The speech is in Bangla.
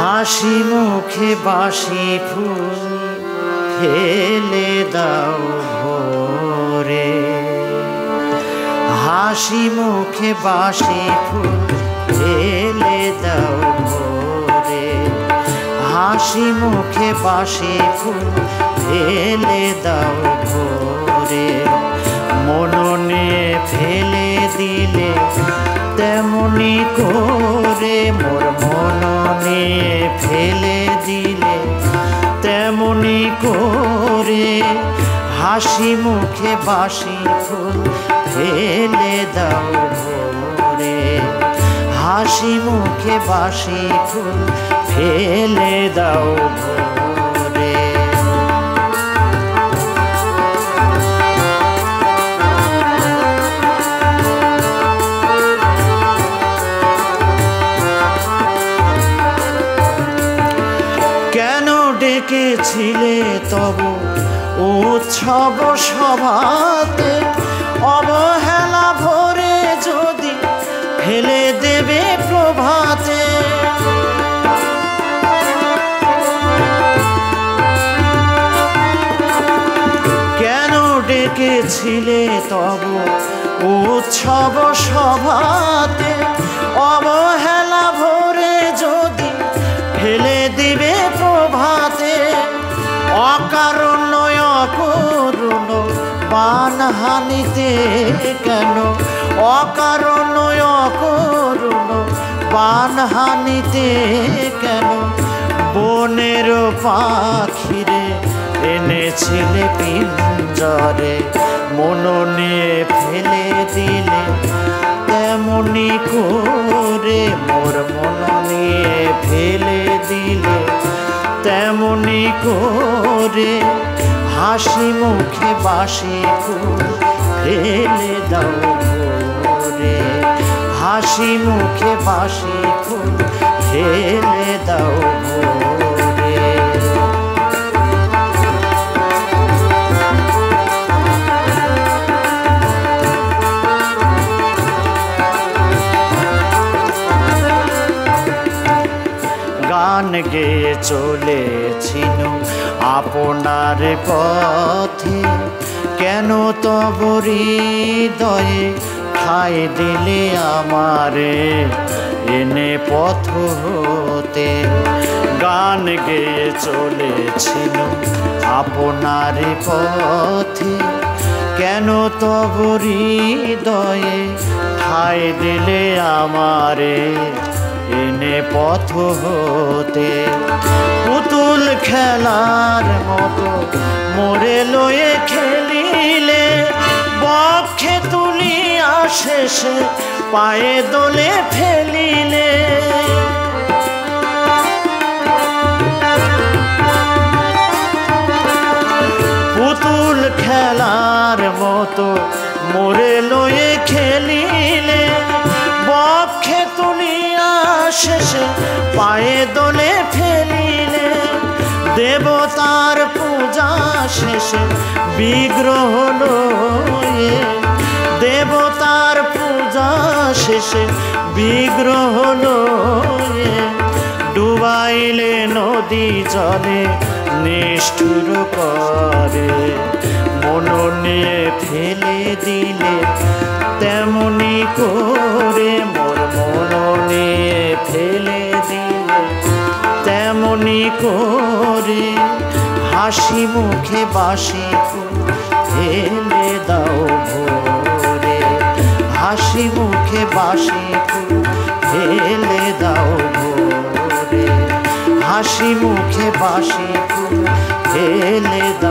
হাসি মুখে বাসি ফুল ফেলে দাও ভোরে, হাসি মুখে বাসি ফুল ফেলে দাও ভোরে, হাসি মুখে বাসি ফুল ফেলে দাও ভোরে। মন নিয়ে ফেলে দিলে তেমনি করে, মোর মন নিয়ে ফেলে দিলে তেমনি করে, হাসি মুখে বাসি ফুল ফেলে দাও ভোরে, হাসি মুখে বাসি ফুল ফেলে দাও ভোরে। কেন ডেকেছিলে তবু উৎসব সভাতে, অবহেলা ভরে যদি ফেলে দেবে প্রভাতে। কেন ডেকেছিলে তবু উৎসব সভাতে, অবহেলা ভরে যদি ফেলে দিবে প্রভাতে। অকারণ অকরুণ বানহানিতে কেন, অকারণ অকরুণ বানহানিতে কেন, বনের পাখিরে এনেছিলে পিঞ্জরে। মন নিয়ে ফেলে দিলে তেমনি করে, মোর মন নিয়ে ফেলে দিলে তেমনি করে, হাসি মুখে বাসি ফুল ফেলে দাও ভোরে, হাসি মুখে বাসি ফুল ফেলে দাও ভোরে। গান গেয়ে চলেছিল আপনার পথে, কেন তব হৃদয়ে ঠাই দিলে আমারে এনে পথ হতে। গান গেয়ে চলেছিল আপনার পথে, কেন তব হৃদয়ে ঠাই দিলে আমারে এনে পথ হতে। পুতুল খেলার মতো মোরে লয়ে খেলিলে, বক্ষে তুলিয়া শেষে পায়ে দোলে ফেলিলে। পুতুল খেলার মতো মোরে লয়ে খেলিলে, বক্ষে তুলিয়া শেষে পায়ে দোলে ফেলিলে। দেবতার পূজা শেষে বিগ্রহ লয়ে, দেবতার পূজা শেষে বিগ্রহ লয়ে, ডুবাইলে নদী জলে নিষ্ঠুর করে। মন নিয়ে ফেলে দিলে তেমনি করে, মোর মন নিয়ে ফেলে দিলে তেমনি করে, হাসি মুখে বাসি ফুল ফেলে দাও ভোরে, হাসি মুখে বাসি ফুল ফেলে দাও ভোরে, হাসি মুখে বাসি ফুল ফেলে দাও।